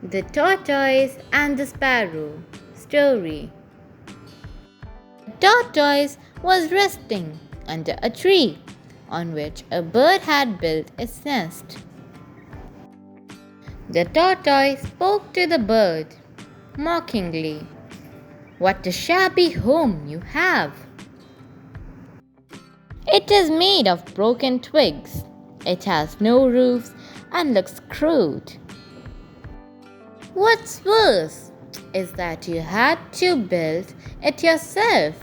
The Tortoise and the Sparrow story. The tortoise was resting under a tree on which a bird had built its nest. The tortoise spoke to the bird mockingly. "What a shabby home you have! It is made of broken twigs. It has no roofs and looks crude. What's worse is that you had to build it yourself,"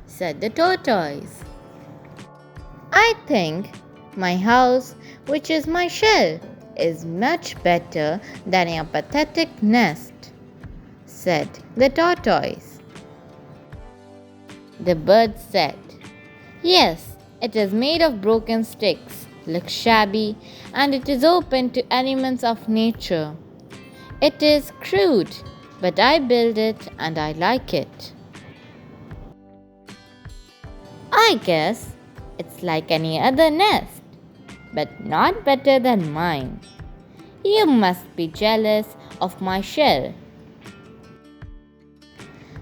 said the tortoise. "I think my house, which is my shell, is much better than your pathetic nest," said the tortoise. The bird said, "Yes, it is made of broken sticks, looks shabby, and it is open to elements of nature. It is crude, but I build it and I like it. I guess it's like any other nest, but not better than mine. You must be jealous of my shell.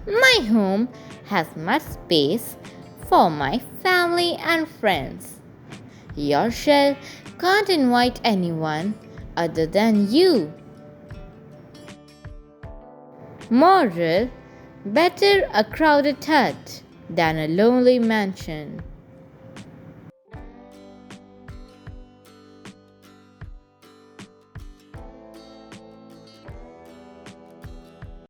My home has much space for my family and friends. Your shell can't invite anyone other than you." Moral: better a crowded hut than a lonely mansion.